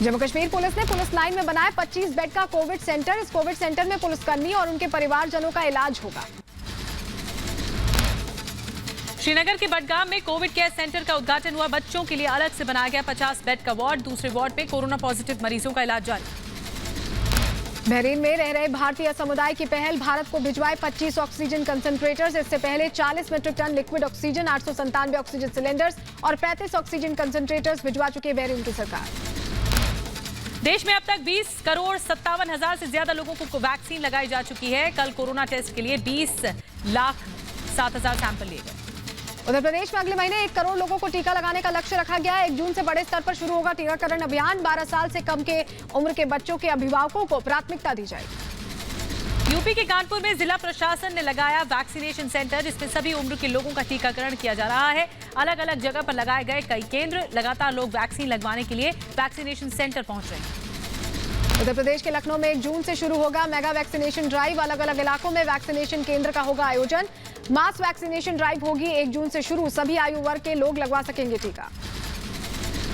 जम्मू कश्मीर पुलिस ने पुलिस लाइन में बनाया 25 बेड का कोविड सेंटर। इस कोविड सेंटर में पुलिसकर्मी और उनके परिवारजनों का इलाज होगा। श्रीनगर के बडगाम में कोविड केयर सेंटर का उद्घाटन हुआ। बच्चों के लिए अलग से बनाया गया 50 बेड का वार्ड। दूसरे वार्ड में कोरोना पॉजिटिव मरीजों का इलाज जारी। बहरीन में रह रहे भारतीय समुदाय की पहल। भारत को भिजवाए 25 ऑक्सीजन कंसंट्रेटर्स। इससे पहले 40 metric tonne liquid oxygen, 897 oxygen cylinders और 35 ऑक्सीजन कंसंट्रेटर्स भिजवा चुकी है बहरीन की सरकार। देश में अब तक 20,57,000 से ज्यादा लोगों को वैक्सीन लगाई जा चुकी है। कल कोरोना टेस्ट के लिए 20,07,000 सैंपल लिए गए। उत्तर प्रदेश में अगले महीने 1 करोड़ लोगों को टीका लगाने का लक्ष्य रखा गया है। 1 जून से बड़े स्तर पर शुरू होगा टीकाकरण अभियान। 12 साल से कम के उम्र के बच्चों के अभिभावकों को प्राथमिकता दी जाएगी। यूपी के कानपुर में जिला प्रशासन ने लगाया वैक्सीनेशन सेंटर, जिसमें सभी उम्र के लोगों का टीकाकरण किया जा रहा है। अलग अलग जगह पर लगाए गए कई केंद्र। लगातार लोग वैक्सीन लगवाने के लिए वैक्सीनेशन सेंटर पहुंच रहे हैं। उत्तर प्रदेश के लखनऊ में 1 जून से शुरू होगा मेगा वैक्सीनेशन ड्राइव। अलग अलग इलाकों में वैक्सीनेशन केंद्र का होगा आयोजन। मास वैक्सीनेशन ड्राइव होगी 1 जून से शुरू। सभी आयु वर्ग के लोग लगवा सकेंगे टीका।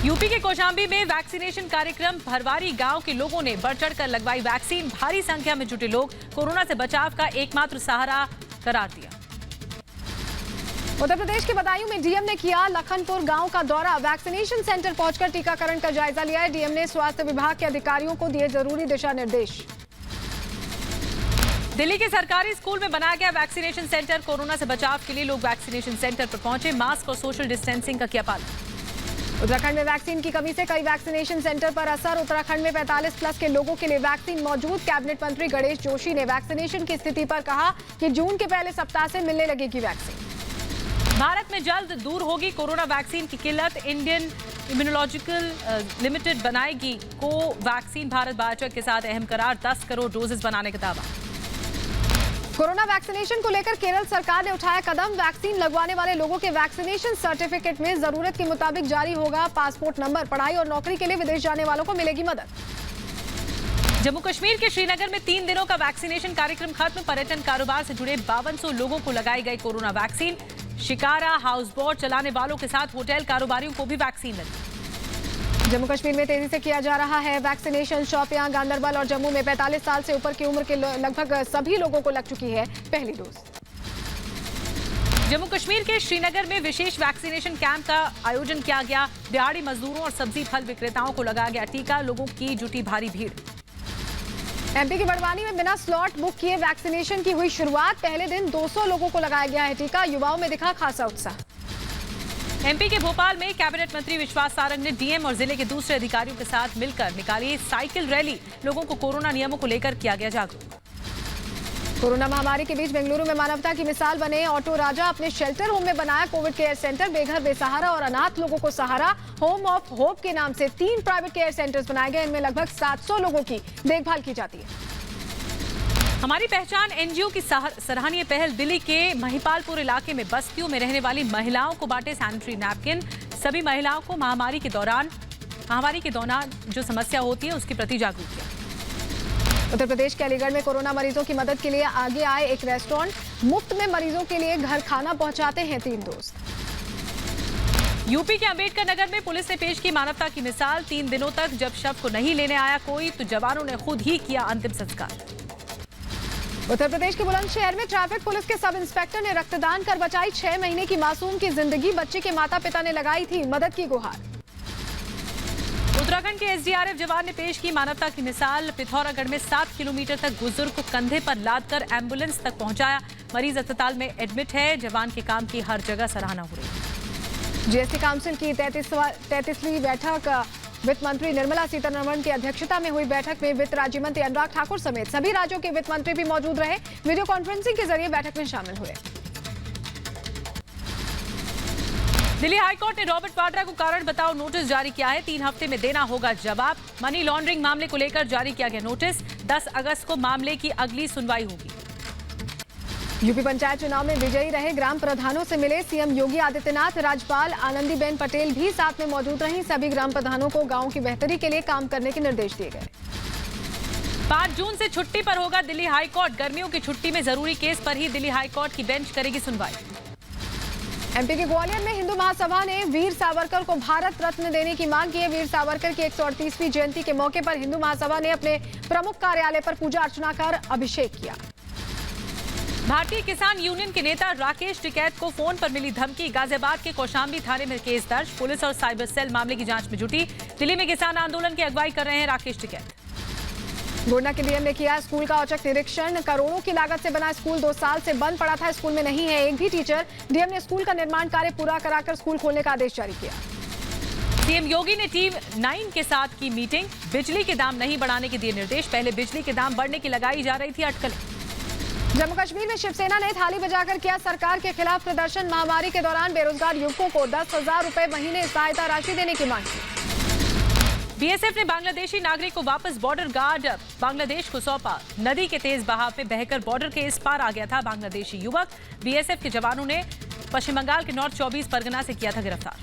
यूपी के कौशाम्बी में वैक्सीनेशन कार्यक्रम। भरवारी गांव के लोगों ने बढ़ चढ़कर लगवाई वैक्सीन। भारी संख्या में जुटे लोग कोरोना से बचाव का एकमात्र सहारा करार दिया। उत्तर प्रदेश के बदायूं में डीएम ने किया लखनपुर गांव का दौरा। वैक्सीनेशन सेंटर पहुंचकर टीकाकरण का जायजा लिया है। डीएम ने स्वास्थ्य विभाग के अधिकारियों को दिए जरूरी दिशा निर्देश। दिल्ली के सरकारी स्कूल में बनाया गया वैक्सीनेशन सेंटर। कोरोना से बचाव के लिए लोग वैक्सीनेशन सेंटर पर पहुंचे। मास्क और सोशल डिस्टेंसिंग का किया पालन। उत्तराखंड में वैक्सीन की कमी से कई वैक्सीनेशन सेंटर पर असर। उत्तराखंड में 45+ के लोगों के लिए वैक्सीन मौजूद। कैबिनेट मंत्री गणेश जोशी ने वैक्सीनेशन की स्थिति पर कहा कि जून के पहले सप्ताह से मिलने लगेगी वैक्सीन। भारत में जल्द दूर होगी कोरोना वैक्सीन की किल्लत। इंडियन इम्यूनोलॉजिकल लिमिटेड बनाएगी को वैक्सीन। भारत बायोटेक के साथ अहम करार। 10 करोड़ डोजेस बनाने का दावा। कोरोना वैक्सीनेशन को लेकर केरल सरकार ने उठाया कदम। वैक्सीन लगवाने वाले लोगों के वैक्सीनेशन सर्टिफिकेट में जरूरत के मुताबिक जारी होगा पासपोर्ट नंबर। पढ़ाई और नौकरी के लिए विदेश जाने वालों को मिलेगी मदद। जम्मू कश्मीर के श्रीनगर में 3 दिनों का वैक्सीनेशन कार्यक्रम खत्म। पर्यटन कारोबार से जुड़े 5200 लोगों को लगाई गई corona vaccine. Shikara house boat चलाने वालों के साथ होटल कारोबारियों को भी वैक्सीन लगी। जम्मू कश्मीर में तेजी से किया जा रहा है वैक्सीनेशन। शोपियां, गांदरबल और जम्मू में 45 साल से ऊपर की उम्र के लगभग सभी लोगों को लग चुकी है पहली डोज। जम्मू कश्मीर के श्रीनगर में विशेष वैक्सीनेशन कैंप का आयोजन किया गया। दिहाड़ी मजदूरों और सब्जी फल विक्रेताओं को लगाया गया टीका। लोगों की जुटी भारी भीड़। एमपी की बड़वानी में बिना स्लॉट बुक किए वैक्सीनेशन की हुई शुरुआत। पहले दिन 200 लोगों को लगाया गया है टीका। युवाओं में दिखा खासा उत्साह। एमपी के भोपाल में कैबिनेट मंत्री विश्वास सारंग ने डीएम और जिले के दूसरे अधिकारियों के साथ मिलकर निकाली साइकिल रैली। लोगों को कोरोना नियमों को लेकर किया गया जागरूक। कोरोना महामारी के बीच बेंगलुरु में मानवता की मिसाल बने ऑटो राजा। अपने शेल्टर होम में बनाया कोविड केयर सेंटर। बेघर, बेसहारा और अनाथ लोगों को सहारा। होम ऑफ होप के नाम से 3 प्राइवेट केयर सेंटर्स बनाए गए। इनमें लगभग 700 लोगों की देखभाल की जाती है। हमारी पहचान एनजीओ की सराहनीय पहल। दिल्ली के महिपालपुर इलाके में बस्तियों में रहने वाली महिलाओं को बांटे सैनिटरी नैपकिन। सभी महिलाओं को महामारी के दौरान जो समस्या होती है उसके प्रति जागरूक किया। उत्तर प्रदेश के अलीगढ़ में कोरोना मरीजों की मदद के लिए आगे आए एक रेस्टोरेंट। मुफ्त में मरीजों के लिए घर खाना पहुंचाते हैं 3 दोस्त। यूपी के अंबेडकर नगर में पुलिस ने पेश की मानवता की मिसाल। 3 दिनों तक जब शव को नहीं लेने आया कोई तो जवानों ने खुद ही किया अंतिम संस्कार। उत्तर प्रदेश के बुलंदशहर में ट्रैफिक पुलिस के सब इंस्पेक्टर ने रक्तदान कर बचाई 6 महीने की मासूम की जिंदगी। बच्चे के माता पिता ने लगाई थी मदद की गुहार। उत्तराखंड के एसडीआरएफ जवान ने पेश की मानवता की मिसाल। पिथौरागढ़ में 7 किलोमीटर तक बुजुर्ग को कंधे पर लादकर एम्बुलेंस तक पहुंचाया। मरीज अस्पताल में एडमिट है। जवान के काम की हर जगह सराहना हो रही है। जीएसटी काउंसिल की 33वीं बैठक। वित्त मंत्री निर्मला सीतारमण की अध्यक्षता में हुई बैठक में वित्त राज्य मंत्री अनुराग ठाकुर समेत सभी राज्यों के वित्त मंत्री भी मौजूद रहे। वीडियो कॉन्फ्रेंसिंग के जरिए बैठक में शामिल हुए। दिल्ली हाईकोर्ट ने रॉबर्ट वाड्रा को कारण बताओ नोटिस जारी किया है। 3 हफ्ते में देना होगा जवाब। मनी लॉन्ड्रिंग मामले को लेकर जारी किया गया नोटिस। 10 अगस्त को मामले की अगली सुनवाई होगी। यूपी पंचायत चुनाव में विजयी रहे ग्राम प्रधानों से मिले सीएम योगी आदित्यनाथ। राज्यपाल आनंदीबेन पटेल भी साथ में मौजूद रहीं। सभी ग्राम प्रधानों को गांव की बेहतरी के लिए काम करने के निर्देश दिए गए। 5 जून से छुट्टी पर होगा दिल्ली हाईकोर्ट। गर्मियों की छुट्टी में जरूरी केस पर ही दिल्ली हाईकोर्ट की बेंच करेगी सुनवाई। एमपी के ग्वालियर में हिंदू महासभा ने वीर सावरकर को भारत रत्न देने की मांग की है। वीर सावरकर की 138वीं जयंती के मौके पर हिंदू महासभा ने अपने प्रमुख कार्यालय पर पूजा अर्चना कर अभिषेक किया। भारतीय किसान यूनियन के नेता राकेश टिकैत को फोन पर मिली धमकी। गाजियाबाद के कौशाम्बी थाने में केस दर्ज। पुलिस और साइबर सेल मामले की जांच में जुटी। दिल्ली में किसान आंदोलन की अगुवाई कर रहे हैं राकेश टिकैत। गोंडा के डीएम ने किया स्कूल का औचक निरीक्षण। करोड़ों की लागत से बना स्कूल 2 साल से बंद पड़ा था। स्कूल में नहीं है एक भी टीचर। डीएम ने स्कूल का निर्माण कार्य पूरा कराकर स्कूल खोलने का आदेश जारी किया। सीएम योगी ने टीम 9 के साथ की मीटिंग। बिजली के दाम नहीं बढ़ाने के दिए निर्देश। पहले बिजली के दाम बढ़ने की लगाई जा रही थी अटकलें। जम्मू कश्मीर में शिवसेना ने थाली बजाकर किया सरकार के खिलाफ प्रदर्शन। महामारी के दौरान बेरोजगार युवकों को 10,000 रुपए महीने सहायता राशि देने की मांग की। बीएसएफ ने बांग्लादेशी नागरिक को वापस बॉर्डर गार्ड बांग्लादेश को सौंपा। नदी के तेज बहाव में बहकर बॉर्डर के इस पार आ गया था बांग्लादेशी युवक। बीएसएफ के जवानों ने पश्चिम बंगाल के नॉर्थ 24 परगना से किया था गिरफ्तार।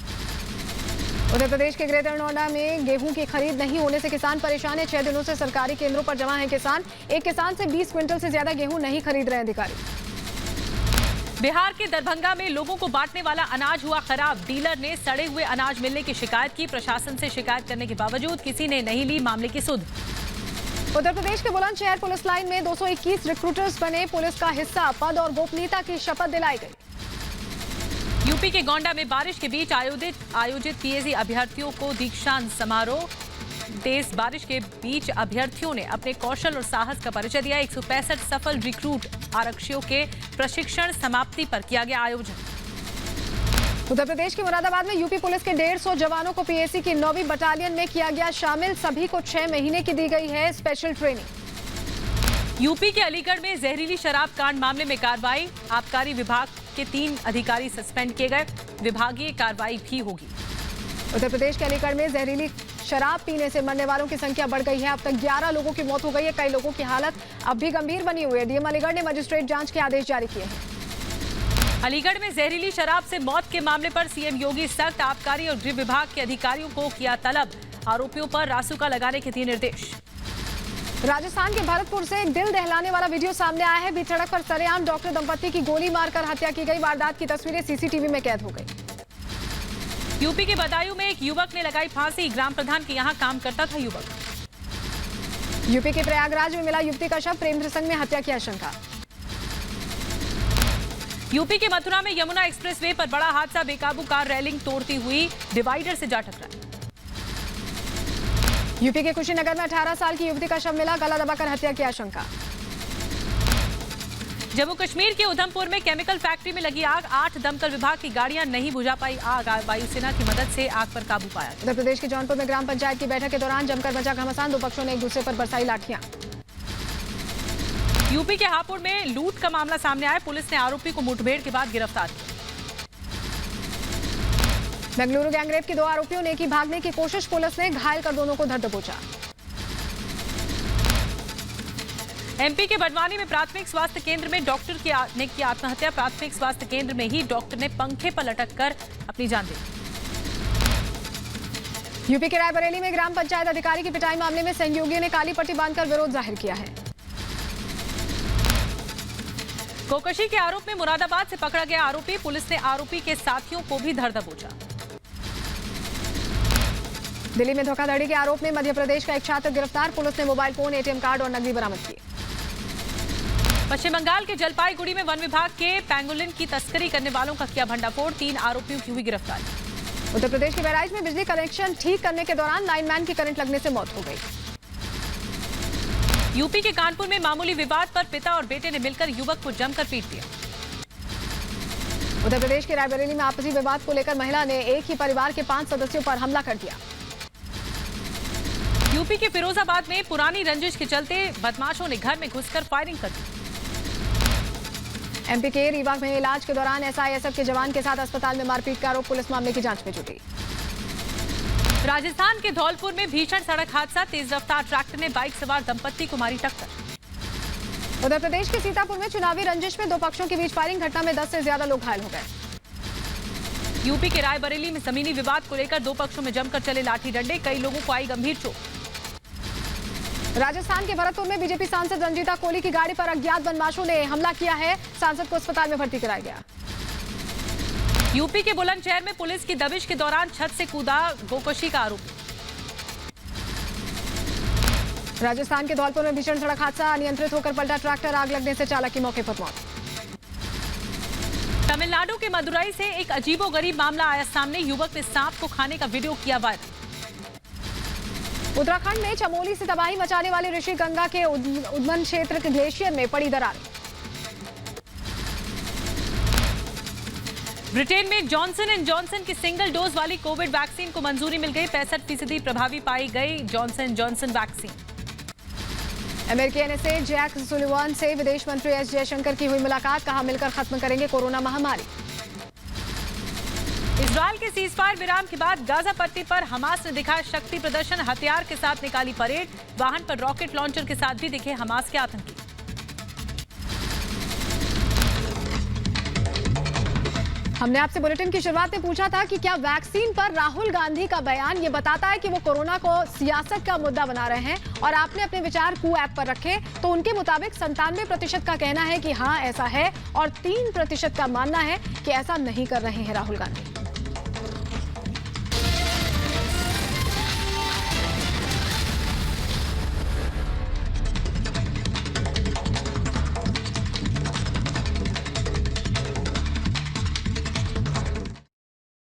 उत्तर प्रदेश के ग्रेटर नोएडा में गेहूं की खरीद नहीं होने से किसान परेशान है। 6 दिनों से सरकारी केंद्रों पर जमा है किसान। एक किसान से 20 क्विंटल से ज्यादा गेहूं नहीं खरीद रहे अधिकारी। बिहार के दरभंगा में लोगों को बांटने वाला अनाज हुआ खराब। डीलर ने सड़े हुए अनाज मिलने की शिकायत की। प्रशासन से शिकायत करने के बावजूद किसी ने नहीं ली मामले की सुध। उत्तर प्रदेश के बुलंदशहर पुलिस लाइन में 221 रिक्रूटर्स बने। पुलिस का हिस्सा, पद और गोपनीयता की शपथ दिलाई गई। यूपी के गोंडा में बारिश के बीच आयोजित पीएसी अभ्यर्थियों को दीक्षांत समारोह। तेज बारिश के बीच अभ्यर्थियों ने अपने कौशल और साहस का परिचय दिया। 165 सफल रिक्रूट आरक्षियों के प्रशिक्षण समाप्ति पर किया गया आयोजन। उत्तर प्रदेश के मुरादाबाद में यूपी पुलिस के 150 जवानों को पीएसी की 9वीं बटालियन में किया गया शामिल। सभी को 6 महीने की दी गई है स्पेशल ट्रेनिंग। यूपी के अलीगढ़ में जहरीली शराब कांड मामले में कार्रवाई। आबकारी विभाग के 3 अधिकारी सस्पेंड किए गए। विभागीय कार्रवाई भी होगी। उत्तर प्रदेश के अलीगढ़ में जहरीली शराब पीने से मरने वालों की संख्या बढ़ गई है। अब तक 11 लोगों की मौत हो गई है। कई लोगों की हालत अब भी गंभीर बनी हुई है। डीएम अलीगढ़ ने मजिस्ट्रेट जांच के आदेश जारी किए हैं। अलीगढ़ में जहरीली शराब से मौत के मामले पर सीएम योगी सख्त। आबकारी और गृह विभाग के अधिकारियों को किया तलब। आरोपियों पर रासुका लगाने के दिए निर्देश। राजस्थान के भरतपुर से एक दिल दहलाने वाला वीडियो सामने आया है। बीच सड़क पर सरेआम डॉक्टर दंपत्ति की गोली मारकर हत्या की गई। वारदात की तस्वीरें सीसीटीवी में कैद हो गई। यूपी के बदायूं में एक युवक ने लगाई फांसी। ग्राम प्रधान के यहां काम करता था युवक। यूपी के प्रयागराज में मिला युवती का शव। प्रेम प्रसंग में हत्या की आशंका। यूपी के मथुरा में यमुना एक्सप्रेसवे पर बड़ा हादसा। बेकाबू कार रेलिंग तोड़ती हुई डिवाइडर से जा टकराई। यूपी के कुशीनगर में 18 साल की युवती का शव मिला। गला दबाकर हत्या की आशंका। जम्मू कश्मीर के उधमपुर में केमिकल फैक्ट्री में लगी आग। 8 दमकल विभाग की गाड़ियां नहीं बुझा पाई आग। वायुसेना की मदद से आग पर काबू पाया। उत्तर प्रदेश के जौनपुर में ग्राम पंचायत की बैठक के दौरान जमकर मचा घमासान। 2 पक्षों ने एक दूसरे पर बरसाई लाठियां। यूपी के हापुड़ में लूट का मामला सामने आया। पुलिस ने आरोपी को मुठभेड़ के बाद गिरफ्तार किया। बेंगलुरु गैंगरेप के 2 आरोपियों ने की भागने की कोशिश। पुलिस ने घायल कर दोनों को धर दबोचा। एमपी के बड़वानी में प्राथमिक स्वास्थ्य केंद्र में डॉक्टर ने की आत्महत्या। प्राथमिक स्वास्थ्य केंद्र में ही डॉक्टर ने पंखे पर लटककर अपनी जान दी। यूपी के रायबरेली में ग्राम पंचायत अधिकारी की पिटाई मामले में सहयोगियों ने काली पट्टी बांधकर विरोध जाहिर किया है। गोकशी के आरोप में मुरादाबाद से पकड़ा गया आरोपी। पुलिस ने आरोपी के साथियों को भी धर दबोचा। दिल्ली में धोखाधड़ी के आरोप में मध्य प्रदेश का एक छात्र गिरफ्तार। पुलिस ने मोबाइल फोन, एटीएम कार्ड और नकदी बरामद किए। पश्चिम बंगाल के जलपाईगुड़ी में वन विभाग के पैंगोलिन की तस्करी करने वालों का किया भंडाफोड़। 3 आरोपियों की हुई गिरफ्तारी। उत्तर प्रदेश के बहराइच में बिजली कनेक्शन ठीक करने के दौरान लाइनमैन की करंट लगने से मौत हो गई। यूपी के कानपुर में मामूली विवाद पर पिता और बेटे ने मिलकर युवक को जमकर पीट दिया। उत्तर प्रदेश के रायबरेली में आपसी विवाद को लेकर महिला ने एक ही परिवार के 5 सदस्यों पर हमला कर दिया। यूपी के फिरोजाबाद में पुरानी रंजिश के चलते बदमाशों ने घर में घुसकर फायरिंग कर दी। एमपी के रीवा में इलाज के दौरान एसआईएसएफ के जवान के साथ अस्पताल में मारपीट का आरोप। पुलिस मामले की जांच में जुटी। राजस्थान के धौलपुर में भीषण सड़क हादसा। तेज रफ्तार ट्रैक्टर ने बाइक सवार दंपत्ति को मारी टक्कर। उत्तर प्रदेश के सीतापुर में चुनावी रंजिश में 2 पक्षों के बीच फायरिंग। घटना में 10 से ज्यादा लोग घायल हो गए। यूपी के रायबरेली में जमीनी विवाद को लेकर 2 पक्षों में जमकर चले लाठी डंडे। कई लोगों को आई गंभीर चोट। राजस्थान के भरतपुर में बीजेपी सांसद रंजीता कोली की गाड़ी पर अज्ञात बदमाशों ने हमला किया है। सांसद को अस्पताल में भर्ती कराया गया। यूपी के बुलंदशहर में पुलिस की दबिश के दौरान छत से कूदा गोकशी का आरोपी। राजस्थान के धौलपुर में भीषण सड़क हादसा। अनियंत्रित होकर पलटा ट्रैक्टर। आग लगने से चालक की मौके पर मौत। तमिलनाडु के मदुरई से एक अजीबोगरीब मामला आया सामने। युवक ने सांप को खाने का वीडियो किया वायरल। उत्तराखंड में चमोली से तबाही मचाने वाली ऋषि गंगा के उद्गम क्षेत्र के ग्लेशियर में पड़ी दरार। ब्रिटेन में जॉनसन एंड जॉनसन की सिंगल डोज वाली कोविड वैक्सीन को मंजूरी मिल गई। 65% प्रभावी पाई गई जॉनसन जॉनसन वैक्सीन। अमेरिकी एनएसए जैक सुलिवान से विदेश मंत्री एस जयशंकर की हुई मुलाकात। कहा मिलकर खत्म करेंगे कोरोना महामारी। इजरायल के सीजफायर विराम के बाद गाजा पट्टी पर हमास ने दिखाया शक्ति प्रदर्शन। हथियार के साथ निकाली परेड। वाहन पर रॉकेट लॉन्चर के साथ भी दिखे हमास के आतंकी। हमने आपसे बुलेटिन की शुरुआत में पूछा था कि क्या वैक्सीन पर राहुल गांधी का बयान ये बताता है कि वो कोरोना को सियासत का मुद्दा बना रहे हैं, और आपने अपने विचार कू ऐप पर रखे तो उनके मुताबिक 97% का कहना है कि हाँ ऐसा है और 3% का मानना है कि ऐसा नहीं कर रहे हैं राहुल गांधी।